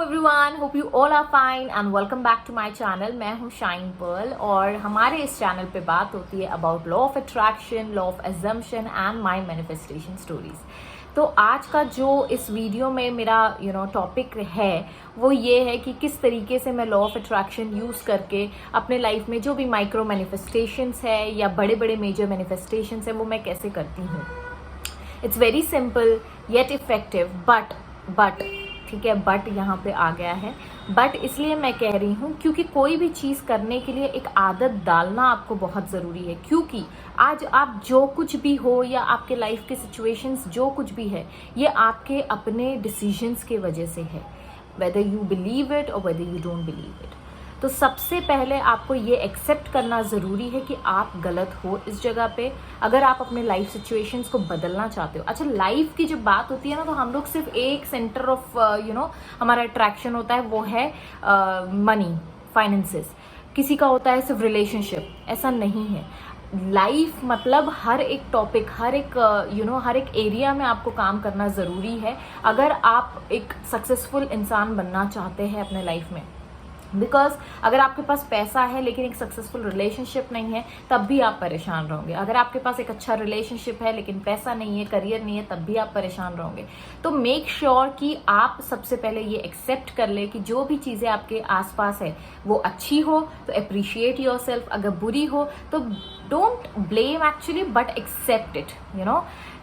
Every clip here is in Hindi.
Everyone, hope you all are fine and welcome back to my channel. मैं हूं शाइन पर्ल और हमारे इस चैनल पे बात होती है about law of attraction, law of assumption and my manifestation stories. तो आज का जो इस वीडियो में मेरा टॉपिक है वो ये है कि किस तरीके से मैं लॉ ऑफ अट्रैक्शन यूज़ करके अपने लाइफ में जो भी माइक्रो मैनिफेस्टेशंस है या बड़े बड़े मेजर मैनिफेस्टेशंस है वो मैं कैसे करती हूँ। It's very simple yet effective but ठीक है, बट यहाँ पे आ गया है। बट इसलिए मैं कह रही हूँ क्योंकि कोई भी चीज़ करने के लिए एक आदत डालना आपको बहुत ज़रूरी है। क्योंकि आज आप जो कुछ भी हो या आपके लाइफ के सिचुएशंस जो कुछ भी है ये आपके अपने डिसीजंस के वजह से है, वेदर यू बिलीव इट और whether you don't believe it. तो सबसे पहले आपको ये एक्सेप्ट करना ज़रूरी है कि आप गलत हो इस जगह पे, अगर आप अपने लाइफ सिचुएशंस को बदलना चाहते हो। अच्छा, लाइफ की जब बात होती है ना तो हम लोग सिर्फ एक सेंटर ऑफ हमारा अट्रैक्शन होता है, वो है मनी, फाइनेंसेस। किसी का होता है सिर्फ रिलेशनशिप। ऐसा नहीं है। लाइफ मतलब हर एक टॉपिक, हर एक एरिया में आपको काम करना ज़रूरी है अगर आप एक सक्सेसफुल इंसान बनना चाहते हैं अपने लाइफ में। बिकॉज अगर आपके पास पैसा है लेकिन एक सक्सेसफुल रिलेशनशिप नहीं है तब भी आप परेशान रहोगे। अगर आपके पास एक अच्छा रिलेशनशिप है लेकिन पैसा नहीं है, करियर नहीं है, तब भी आप परेशान रहोगे। तो मेक श्योर कि आप सबसे पहले ये एक्सेप्ट कर ले कि जो भी चीज़ें आपके आसपास है वो अच्छी हो तो अप्रिशिएट योर सेल्फ, अगर बुरी हो तो don't blame actually but accept it.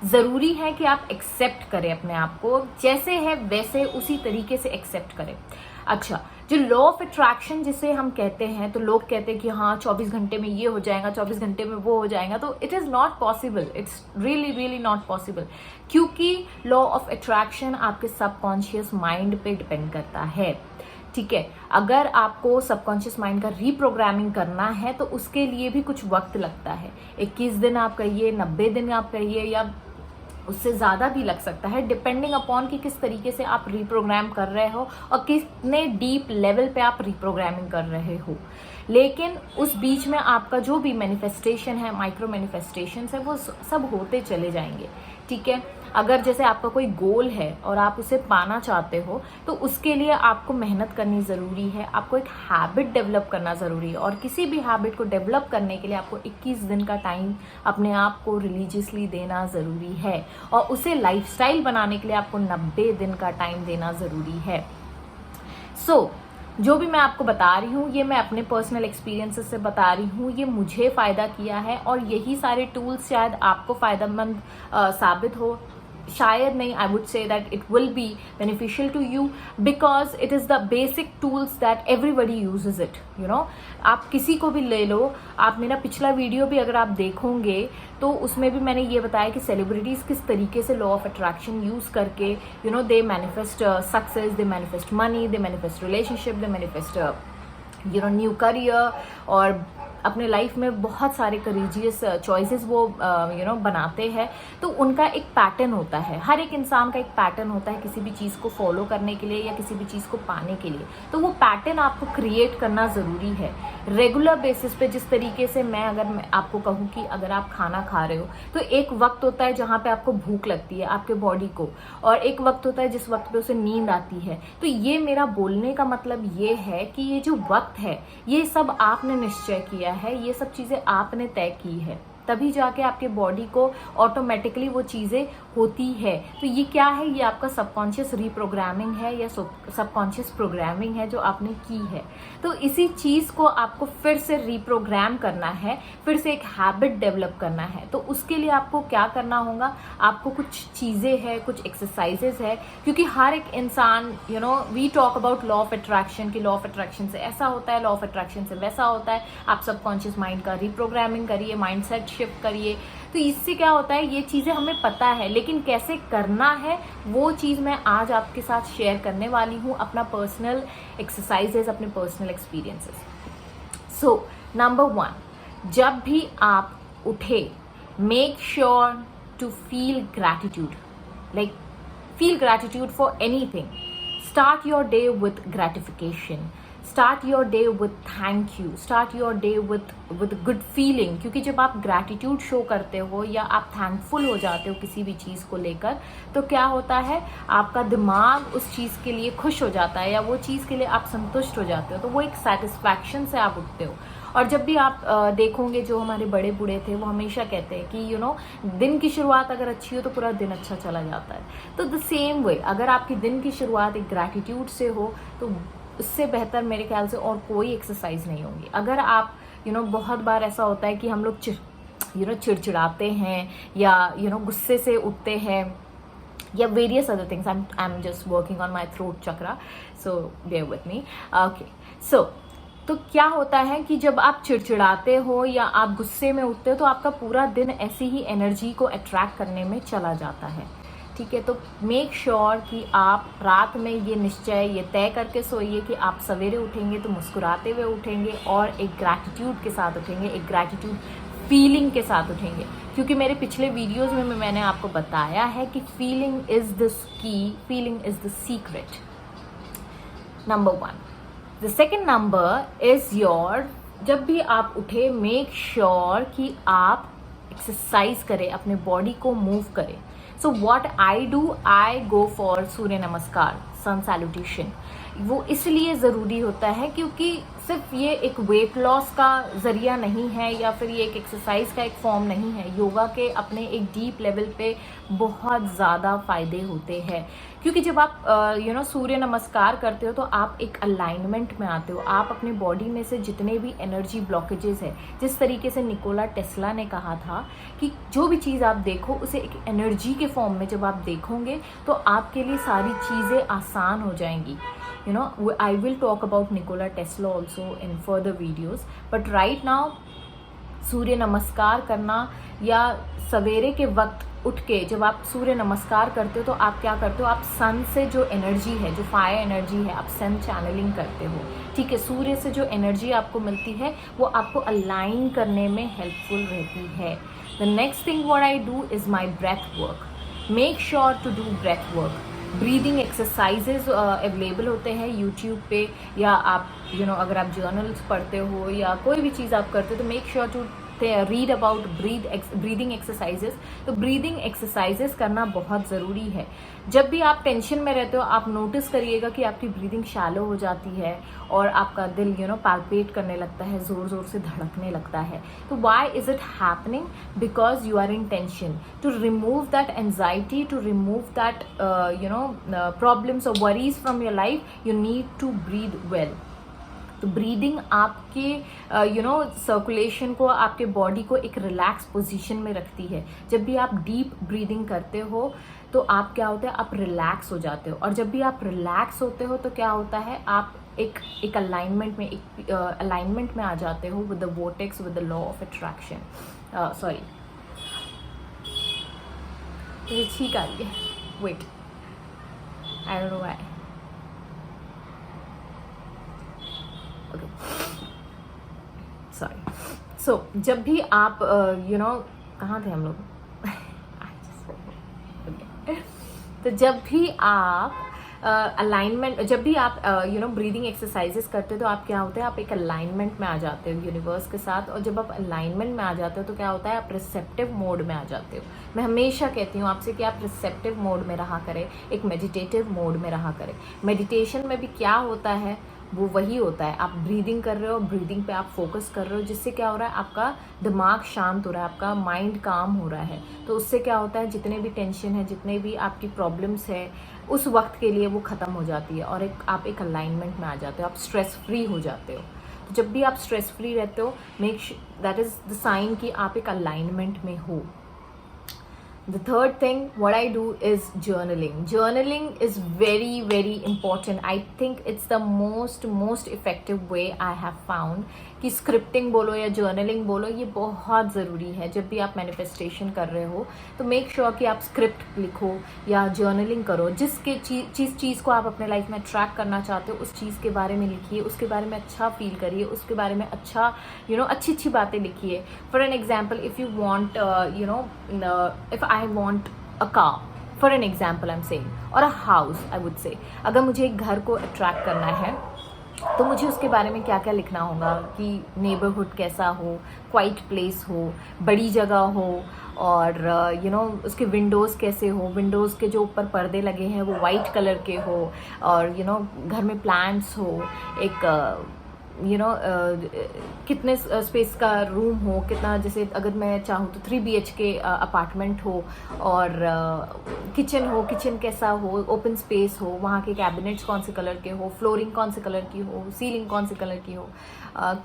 ज़रूरी है कि आप एक्सेप्ट करें अपने आप को, जैसे है वैसे उसी तरीके से एक्सेप्ट करें। अच्छा, जो लॉ ऑफ अट्रैक्शन जिसे हम कहते हैं, तो लोग कहते हैं कि हाँ 24 घंटे में ये हो जाएगा, 24 घंटे में वो हो जाएगा, तो it is not possible. It's really not possible. क्योंकि लॉ ऑफ अट्रैक्शन आपके सबकॉन्शियस माइंड पे डिपेंड करता है। ठीक है, अगर आपको सबकॉन्शियस माइंड का रीप्रोग्रामिंग करना है तो उसके लिए भी कुछ वक्त लगता है। 21 दिन आप कहिए, 90 दिन आप कहिए, या उससे ज़्यादा भी लग सकता है, डिपेंडिंग अपॉन कि किस तरीके से आप रीप्रोग्राम कर रहे हो और कितने डीप लेवल पे आप रीप्रोग्रामिंग कर रहे हो। लेकिन उस बीच में आपका जो भी मैनिफेस्टेशन है, माइक्रो मैनिफेस्टेशन है, वो सब होते चले जाएंगे। ठीक है, अगर जैसे आपका कोई गोल है और आप उसे पाना चाहते हो तो उसके लिए आपको मेहनत करनी ज़रूरी है, आपको एक हैबिट डेवलप करना ज़रूरी है। और किसी भी हैबिट को डेवलप करने के लिए आपको 21 दिन का टाइम अपने आप को रिलीजियसली देना ज़रूरी है, और उसे लाइफस्टाइल बनाने के लिए आपको 90 दिन का टाइम देना ज़रूरी है। जो भी मैं आपको बता रही हूँ ये मैं अपने पर्सनल एक्सपीरियंसेस से बता रही हूँ, ये मुझे फ़ायदा किया है और यही सारे टूल्स शायद आपको फ़ायदेमंद साबित हो। शायद नहीं, I would say that it will be beneficial to you because it is the basic tools that everybody uses it. आप किसी को भी ले लो, आप मेरा पिछला वीडियो भी अगर आप देखोगे तो उसमें भी मैंने ये बताया कि सेलिब्रिटीज़ किस तरीके से लॉ ऑफ अट्रैक्शन यूज़ करके दे मैनिफेस्ट सक्सेस, दे मैनिफेस्ट मनी, दे मैनिफेस्ट रिलेशनशिप, दे मैनिफेस्ट न्यू करियर, और अपने लाइफ में बहुत सारे करेजियस चॉइसेस वो बनाते हैं। तो उनका एक पैटर्न होता है, हर एक इंसान का एक पैटर्न होता है किसी भी चीज़ को फॉलो करने के लिए या किसी भी चीज़ को पाने के लिए। तो वो पैटर्न आपको क्रिएट करना ज़रूरी है रेगुलर बेसिस पे। जिस तरीके से मैं आपको कहूँ कि अगर आप खाना खा रहे हो तो एक वक्त होता है जहाँ पे आपको भूख लगती है आपके बॉडी को, और एक वक्त होता है जिस वक्त पे उसे नींद आती है। तो ये मेरा बोलने का मतलब ये है कि ये जो वक्त है ये सब आपने निश्चय किया है, ये सब चीज़ें आपने तय की है, तभी जाके आपके बॉडी को ऑटोमेटिकली वो चीज़ें होती है। तो ये क्या है? ये आपका सबकॉन्शियस रीप्रोग्रामिंग है या सबकॉन्शियस प्रोग्रामिंग है जो आपने की है। तो इसी चीज़ को आपको फिर से रीप्रोग्राम करना है, फिर से एक हैबिट डेवलप करना है। तो उसके लिए आपको क्या करना होगा? आपको कुछ चीज़ें हैं, कुछ एक्सरसाइजेज है, क्योंकि हर एक इंसान we talk about law of attraction कि लॉ ऑफ अट्रैक्शन से ऐसा होता है, लॉ ऑफ अट्रैक्शन से वैसा होता है। आप सबकॉन्शियस माइंड का रीप्रोग्रामिंग करिए, माइंडसेट शिफ्ट करिए। तो इससे क्या होता है, ये चीज़ें हमें पता है, लेकिन कैसे करना है वो चीज़ मैं आज आपके साथ शेयर करने वाली हूँ, अपना पर्सनल एक्सरसाइजेस, अपने पर्सनल एक्सपीरियंसेस। सो नंबर 1, जब भी आप उठे make sure to feel gratitude, like feel gratitude for anything. Start your day with gratification. Start your day with thank you, start your day with good feeling, क्योंकि जब आप ग्रैटिट्यूड शो करते हो या आप थैंकफुल हो जाते हो किसी भी चीज़ को लेकर, तो क्या होता है, आपका दिमाग उस चीज़ के लिए खुश हो जाता है या वो चीज़ के लिए आप संतुष्ट हो जाते हो, तो वो एक सेटिस्फैक्शन से आप उठते हो। और जब भी आप देखोगे, जो हमारे बड़े बूढ़े थे वो हमेशा कहते हैं कि दिन की शुरुआत अगर अच्छी हो तो पूरा दिन अच्छा चला जाता है। तो द सेम वे, अगर आपकी दिन की शुरुआत एक ग्रैटिट्यूड से हो तो उससे बेहतर मेरे ख्याल से और कोई एक्सरसाइज नहीं होगी। अगर आप बहुत बार ऐसा होता है कि हम लोग चिड़चिड़ाते हैं या गुस्से से उठते हैं या various other things, I am just working on my throat chakra, so bear with me. Okay, so तो क्या होता है कि जब आप चिड़चिड़ाते हो या आप गुस्से में उठते हो तो आपका पूरा दिन ऐसी ही एनर्जी को अट्रैक्ट करने में चला जाता है। ठीक है, तो मेक श्योर कि आप रात में ये निश्चय, ये तय करके सोइए कि आप सवेरे उठेंगे तो मुस्कुराते हुए उठेंगे और एक ग्रैटिट्यूड के साथ उठेंगे, एक ग्रैटिट्यूड फीलिंग के साथ उठेंगे। क्योंकि मेरे पिछले वीडियोस में मैंने आपको बताया है कि feeling is the key, feeling is the secret, number 1। The second number is your, जब भी आप उठे मेक श्योर कि आप एक्सरसाइज करें, अपने बॉडी को मूव करें। So what I do, I go for Surya Namaskar, sun salutation. वो इसलिए ज़रूरी होता है क्योंकि सिर्फ ये एक वेट लॉस का ज़रिया नहीं है या फिर ये एक एक्सरसाइज का एक फॉर्म नहीं है। योगा के अपने एक डीप लेवल पे बहुत ज़्यादा फ़ायदे होते हैं, क्योंकि जब आप सूर्य नमस्कार करते हो तो आप एक अलाइनमेंट में आते हो। आप अपने बॉडी में से जितने भी एनर्जी ब्लॉकेजेस है, जिस तरीके से निकोला टेस्ला ने कहा था कि जो भी चीज़ आप देखो उसे एक एनर्जी के फॉर्म में जब आप देखोगे तो आपके लिए सारी चीज़ें आसान हो जाएंगी। I will talk about Nikola Tesla also in further videos, but right now सूर्य नमस्कार करना या सवेरे के वक्त उठ के जब आप सूर्य नमस्कार करते हो तो आप क्या करते हो, आप सन से जो एनर्जी है, जो फायर एनर्जी है, आप सन चैनलिंग करते हो। ठीक है, सूर्य से जो एनर्जी आपको मिलती है वो आपको अलाइन करने में हेल्पफुल रहती है। The next thing what I do is my breath work. Make sure to do breath work. Breathing exercises available होते हैं यूट्यूब पे, या आप अगर आप जर्नल्स पढ़ते हो या कोई भी चीज़ आप करते हो तो make sure to read about breathing exercises. तो ब्रीदिंग एक्सरसाइजेस करना बहुत ज़रूरी है। जब भी आप टेंशन में रहते हो आप नोटिस करिएगा कि आपकी ब्रीदिंग शैलो हो जाती है और आपका दिल पैल्पेट करने लगता है, ज़ोर ज़ोर से धड़कने लगता है। तो why is it happening? Because you are in tension. To remove that anxiety, to remove that problems और worries from your life, you need to breathe well. तो ब्रीदिंग आपके सर्कुलेशन को, आपके बॉडी को एक रिलैक्स पोजीशन में रखती है। जब भी आप डीप ब्रीदिंग करते हो तो आप क्या होता है, आप रिलैक्स हो जाते हो। और जब भी आप रिलैक्स होते हो तो क्या होता है, आप एक अलाइनमेंट में, एक अलाइनमेंट में आ जाते हो with the vortex, with the law of attraction. Sorry, मुझे छींक आ रही है, wait, I don't know why. Sorry. So जब भी आप कहाँ थे हम लोग? तो जब भी आप अलाइनमेंट, जब भी आप ब्रीदिंग एक्सरसाइजेस करते हो तो आप क्या होता है, आप एक अलाइनमेंट में आ जाते हो यूनिवर्स के साथ। और जब आप अलाइनमेंट में आ जाते हो तो क्या होता है, आप रिसेप्टिव मोड में आ जाते हो। मैं हमेशा कहती हूँ आपसे कि आप रिसेप्टिव मोड में रहा करें, एक मेडिटेटिव मोड में रहा करें। मेडिटेशन में भी क्या होता है, वो वही होता है, आप ब्रीदिंग कर रहे हो, ब्रीदिंग पे आप फोकस कर रहे हो, जिससे क्या हो रहा है, आपका दिमाग शांत हो रहा है, आपका माइंड काम हो रहा है। तो उससे क्या होता है, जितने भी टेंशन है, जितने भी आपकी प्रॉब्लम्स है, उस वक्त के लिए वो ख़त्म हो जाती है और आप एक अलाइनमेंट में आ जाते हो, आप स्ट्रेस फ्री हो जाते हो। तो जब भी आप स्ट्रेस फ्री रहते हो, दैट इज़ द साइन कि आप एक अलाइनमेंट में हो। The third thing what I do is journaling. Journaling is very, very important. I think it's the most effective way I have found कि स्क्रिप्टिंग बोलो या जर्नलिंग बोलो, ये बहुत ज़रूरी है। जब भी आप मैनिफेस्टेशन कर रहे हो तो मेक श्योर कि आप स्क्रिप्ट लिखो या जर्नलिंग करो। जिसके चीज़ को आप अपने लाइफ में ट्रैक करना चाहते हो उस चीज़ के बारे में लिखिए, उसके बारे में अच्छा फील करिए, उसके बारे में अच्छा अच्छी बातें लिखिए। For an example, if you want if I want a car, for an example I am saying, और अ हाउस आई वुड से, अगर मुझे एक घर को अट्रैक्ट करना है तो मुझे उसके बारे में क्या क्या लिखना होगा कि नेबरहुड कैसा हो, क्वाइट प्लेस हो, बड़ी जगह हो, और उसके विंडोज़ कैसे हो, विंडोज़ के जो ऊपर पर्दे लगे हैं वो वाइट कलर के हो, और घर में प्लांट्स हो, एक कितने स्पेस का रूम हो, कितना, जैसे अगर मैं चाहूँ तो 3 BHK अपार्टमेंट हो, और किचन हो, किचन कैसा हो, ओपन स्पेस हो, वहाँ के कैबिनेट्स कौन से कलर के हो, फ्लोरिंग कौन से कलर की हो, सीलिंग कौन से कलर की हो,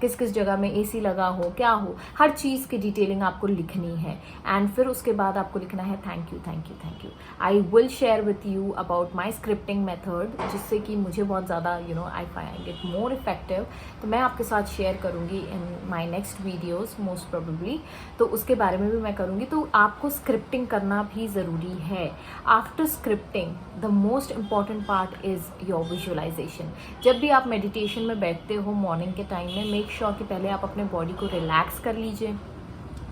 किस किस जगह में AC लगा हो, क्या हो, हर चीज़ की डिटेलिंग आपको लिखनी है। एंड फिर उसके बाद आपको लिखना है thank you thank you thank you. I will share with you about my scripting method, जिससे कि मुझे बहुत ज़्यादा I find it more effective. तो मैं आपके साथ शेयर करूँगी in my next videos most probably, तो उसके बारे में भी मैं करूँगी। तो आपको स्क्रिप्टिंग करना भी ज़रूरी है। After scripting the most important part is your visualisation. जब भी आप मेडिटेशन में बैठते हो मॉर्निंग के टाइम में, मेक श्योर कि पहले आप अपने बॉडी को रिलैक्स कर लीजिए।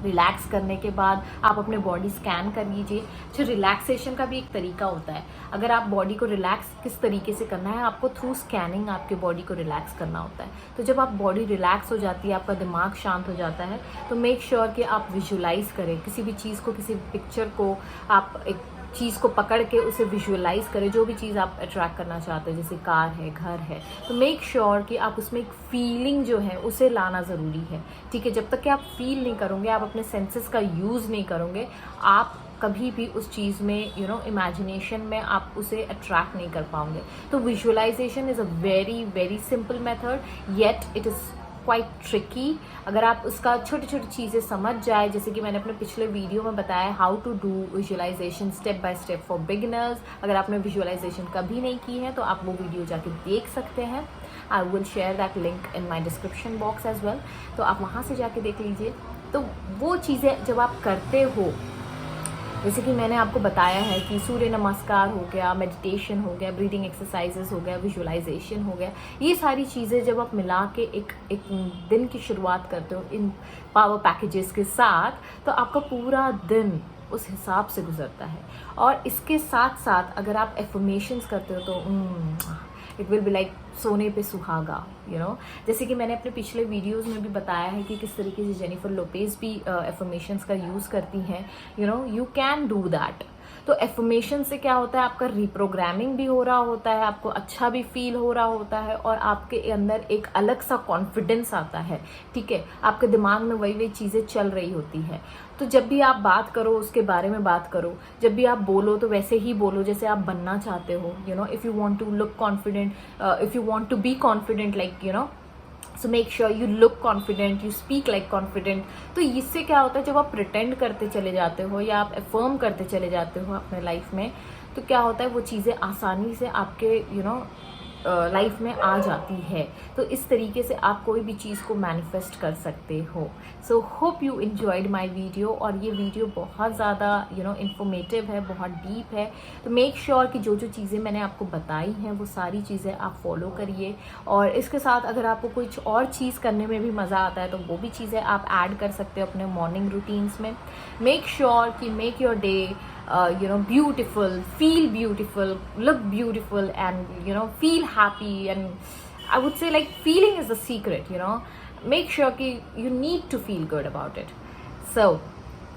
रिलैक्स करने के बाद आप अपने बॉडी स्कैन कर लीजिए। जो रिलैक्सेशन का भी एक तरीका होता है, अगर आप बॉडी को रिलैक्स किस तरीके से करना है, आपको थ्रू स्कैनिंग आपके बॉडी को रिलैक्स करना होता है। तो जब आप बॉडी रिलैक्स हो जाती है, आपका दिमाग शांत हो जाता है, तो मेक श्योर कि आप विजुअलाइज करें किसी भी चीज़ को, किसी पिक्चर को, आप एक चीज़ को पकड़ के उसे विजुअलाइज करें। जो भी चीज़ आप अट्रैक्ट करना चाहते हो, जैसे कार है, घर है, तो मेक श्योर कि आप उसमें एक फीलिंग जो है उसे लाना ज़रूरी है। ठीक है, जब तक कि आप फील नहीं करोगे, आप अपने सेंसेस का यूज़ नहीं करोगे, आप कभी भी उस चीज़ में इमेजिनेशन में आप उसे अट्रैक्ट नहीं कर पाओगे। तो visualisation is a very very simple method, yet it is quite tricky. अगर आप उसका छोटी छोटी चीज़ें समझ जाए, जैसे कि मैंने अपने पिछले वीडियो में बताया how to do visualisation step by step for beginners. अगर आपने विजुअलाइजेशन कभी नहीं की है तो आप वो वीडियो जाके देख सकते हैं। I will share that link in my description box as well, तो आप वहाँ से जाके देख लीजिए। तो वो चीज़ें जब आप करते हो, जैसे कि मैंने आपको बताया है कि सूर्य नमस्कार हो गया, मेडिटेशन हो गया, ब्रीदिंग एक्सरसाइजेस हो गया, विजुअलाइजेशन हो गया, ये सारी चीज़ें जब आप मिला के एक दिन की शुरुआत करते हो इन पावर पैकेजेस के साथ, तो आपका पूरा दिन उस हिसाब से गुजरता है। और इसके साथ साथ अगर आप एफर्मेशंस करते हो तो इट विल बी लाइक सोने पे सुहागा, जैसे कि मैंने अपने पिछले वीडियोस में भी बताया है कि किस तरीके से जेनिफर लोपेज भी एफर्मेशंस का यूज़ करती हैं। You can do that. तो एफर्मेशन से क्या होता है, आपका रिप्रोग्रामिंग भी हो रहा होता है, आपको अच्छा भी फील हो रहा होता है, और आपके अंदर एक अलग सा कॉन्फिडेंस आता है। ठीक है, आपके दिमाग में वही वही चीज़ें चल रही होती है। तो जब भी आप बात करो उसके बारे में बात करो, जब भी आप बोलो तो वैसे ही बोलो जैसे आप बनना चाहते हो। If you want to look confident, if you want to be confident, like so make sure you look confident, you speak like confident. तो इससे क्या होता है, जब आप प्रिटेंड करते चले जाते हो या आप अफर्म करते चले जाते हो अपने लाइफ में, तो क्या होता है वो चीज़ें आसानी से आपके लाइफ में आ जाती है। तो इस तरीके से आप कोई भी चीज़ को मैनिफेस्ट कर सकते हो। So hope you enjoyed my video, और ये वीडियो बहुत ज़्यादा इंफॉर्मेटिव है, बहुत डीप है। तो मेक श्योर कि जो जो चीज़ें मैंने आपको बताई हैं वो सारी चीज़ें आप फॉलो करिए। और इसके साथ अगर आपको कुछ और चीज़ करने में भी मज़ा आता है तो वो भी चीज़ें आप ऐड कर सकते हो अपने मॉर्निंग रूटीन्स में। मेक श्योर कि make your day beautiful, feel beautiful, look beautiful, and feel happy. And I would say like feeling is the secret. Make sure कि you need to feel good about it. So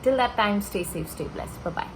till that time, stay safe, stay blessed. Bye bye.